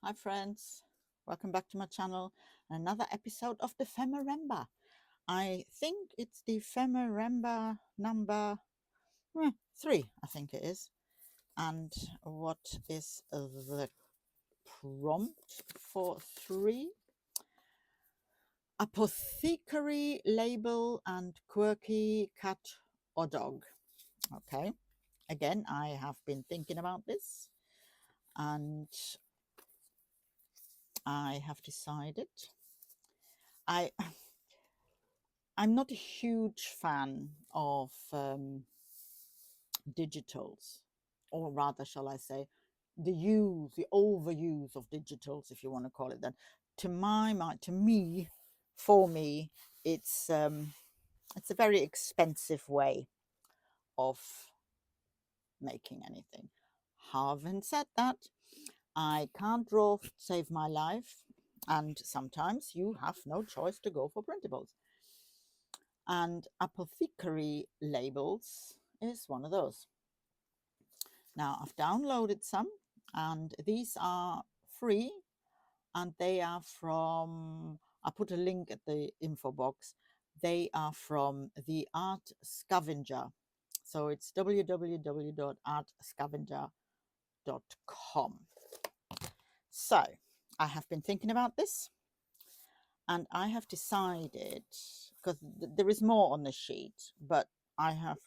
Hi friends, welcome back to my channel. Another episode of Dephemerember. I think it's Dephemerember number 3, I think it is. And what is the prompt for 3? Apothecary, label, and quirky cat or dog. Okay, again, I have been thinking about this and I have decided I'm not a huge fan of digitals, or rather, shall I say, the overuse of digitals, if you want to call it that. To my mind, for me, it's a very expensive way of making anything. Having said that, I can't draw to save my life, and sometimes you have no choice to go for printables. And apothecary labels is one of those. Now I've downloaded some, and these are free, and they are from, I put a link at the info box. They are from the Art Scavenger. So it's www.artscavenger.com. So I have been thinking about this, and I have decided, because there is more on the sheet, but I have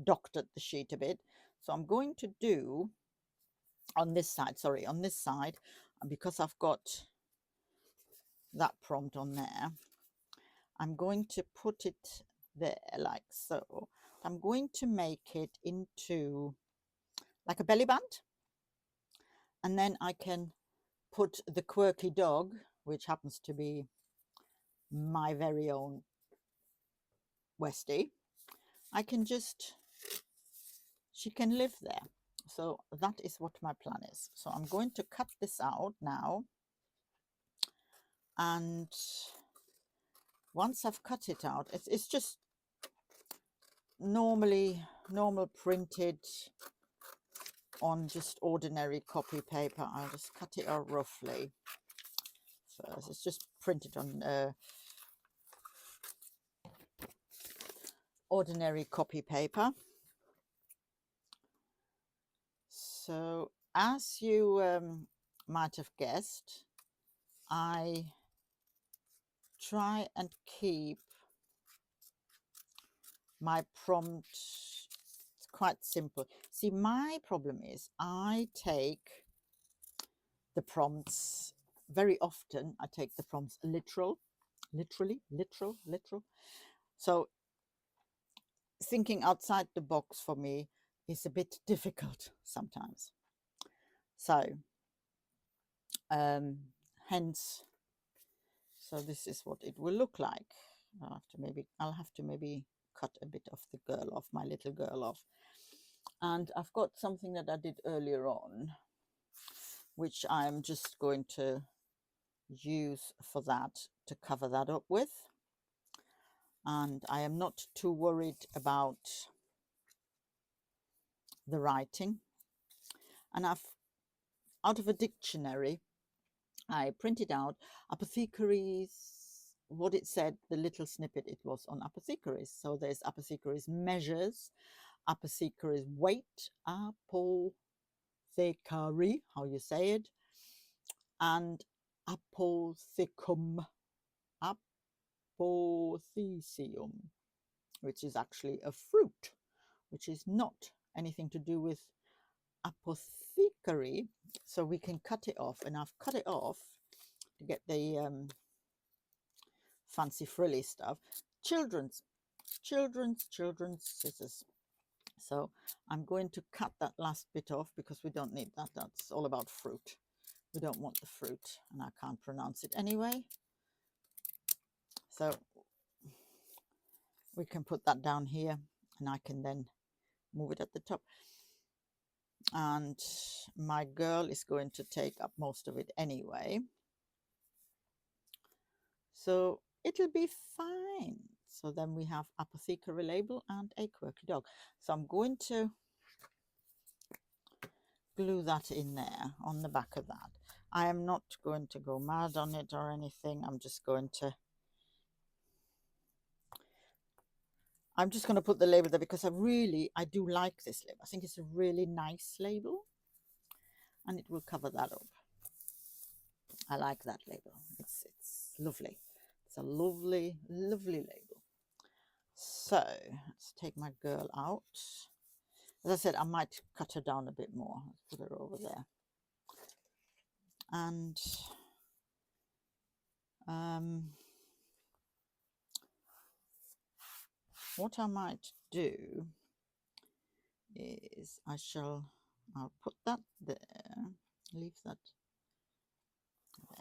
doctored the sheet a bit. So I'm going to do on this side, because I've got that prompt on there, I'm going to put it there like so. I'm going to make it into like a belly band, and then I can put the quirky dog, which happens to be my very own Westie. She can live there. So that is what my plan is. So I'm going to cut this out now, and once I've cut it out, it's just normal printed on just ordinary copy paper. I'll just cut it out roughly first. It's just printed on ordinary copy paper. So as you might have guessed, I try and keep my prompt quite simple. See, my problem is I take the prompts very often. I take the prompts literal. So thinking outside the box for me is a bit difficult sometimes. So hence, so this is what it will look like. I'll have to maybe cut a bit of the girl off, my little girl off. And I've got something that I did earlier on, which I'm just going to use for that, to cover that up with. And I am not too worried about the writing. And out of a dictionary, I printed out apothecaries, what it said, the little snippet it was on apothecaries. So there's apothecaries measures, apothecaries weight, apothecary, how you say it, and apothecum, apothecium, which is actually a fruit, which is not anything to do with apothecary. So we can cut it off, and I've cut it off to get the fancy frilly stuff. Children's scissors. So I'm going to cut that last bit off because we don't need that. That's all about fruit. We don't want the fruit, and I can't pronounce it anyway. So we can put that down here, and I can then move it at the top. And my girl is going to take up most of it anyway, so it'll be fine. So then we have apothecary label and a quirky dog. So I'm going to glue that in there on the back of that. I am not going to go mad on it or anything. I'm just going to put the label there because I do like this label. I think it's a really nice label and it will cover that up. I like that label. It's lovely. It's a lovely, lovely label. So let's take my girl out. As I said, I might cut her down a bit more. Let's put her over there. And what I might do is I'll put that there, leave that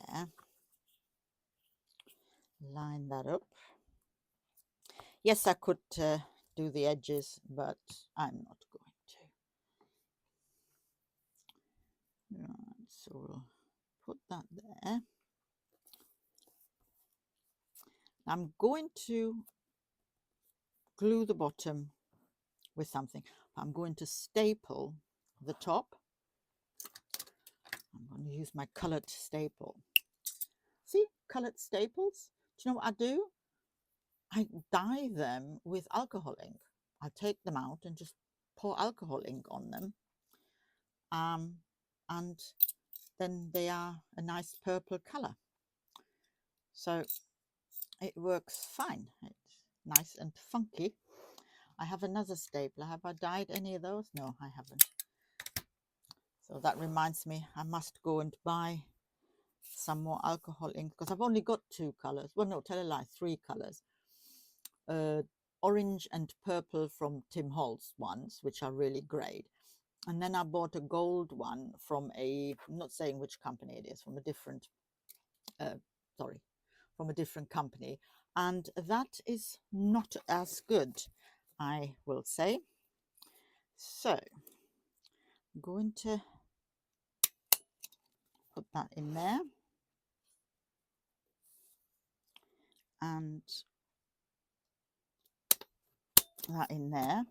there, line that up. Yes, I could do the edges, but I'm not going to. Right, so we'll put that there. I'm going to glue the bottom with something. I'm going to staple the top. I'm going to use my colored staple. See, colored staples? Do you know what I do? I dye them with alcohol ink. I take them out and just pour alcohol ink on them. And then they are a nice purple color. So it works fine. It's nice and funky. I have another stapler. Have I dyed any of those? No, I haven't. So that reminds me, I must go and buy some more alcohol ink because I've only got 2 colors. Well, no, tell a lie, 3 colors. Orange and purple from Tim Holtz ones, which are really great. And then I bought a gold one from I'm not saying which company it is, from a different, from a different company. And that is not as good, I will say. So I'm going to put that in there. And that in there.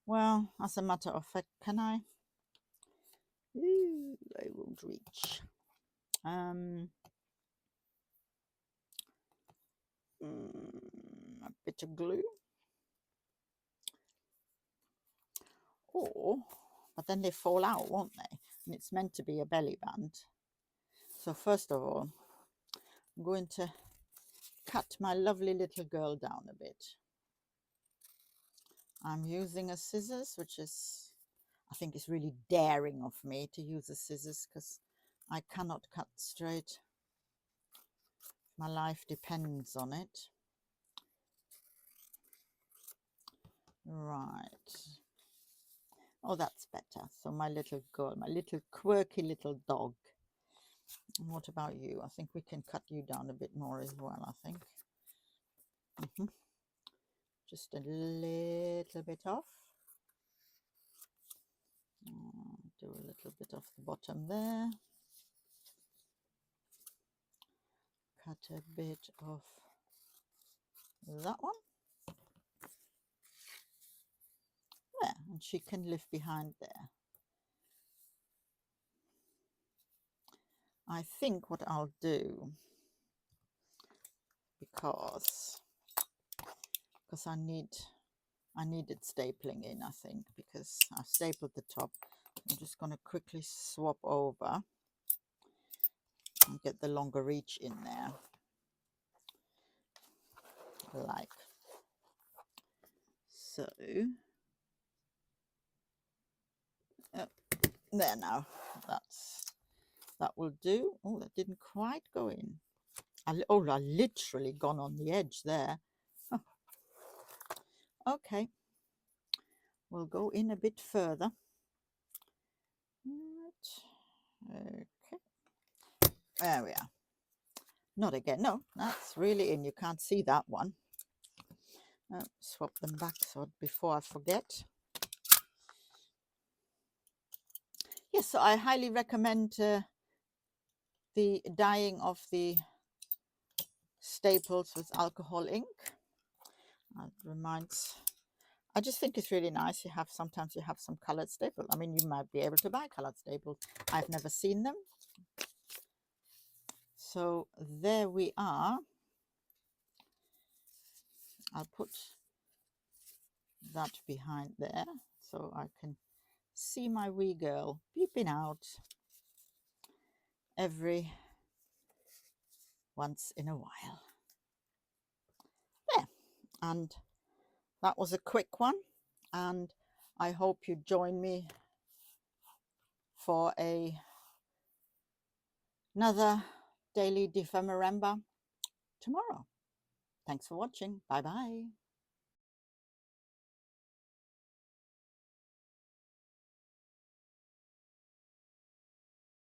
Well, as a matter of fact, can I? Ooh, I won't reach. A bit of glue. But then they fall out, won't they? And it's meant to be a belly band. So first of all, I'm going to cut my lovely little girl down a bit. I'm using a scissors, which is, I think it's really daring of me to use a scissors because I cannot cut straight. My life depends on it. Right. Oh, that's better. So my little girl, my little quirky little dog. And what about you? I think we can cut you down a bit more as well, I think. Just a little bit off. Do a little bit off the bottom there. Cut a bit of that one. There, and she can live behind there. I think what I'll do, because I needed stapling in, I think, because I've stapled the top. I'm just going to quickly swap over and get the longer reach in there, like so. There now, that will do. Oh, that didn't quite go in. I literally gone on the edge there. Oh. Okay, we'll go in a bit further. Okay, there we are. Not again. No, that's really in. You can't see that one. Swap them back so before I forget. Yes, so I highly recommend the dyeing of the staples with alcohol ink. That reminds, I just think it's really nice. Sometimes you have some colored staples. I mean, you might be able to buy colored staples. I've never seen them. So there we are. I'll put that behind there so I can see my wee girl peeping out every once in a while. There. And that was a quick one. And I hope you join me for another daily Dephemerember tomorrow. Thanks for watching. Bye bye.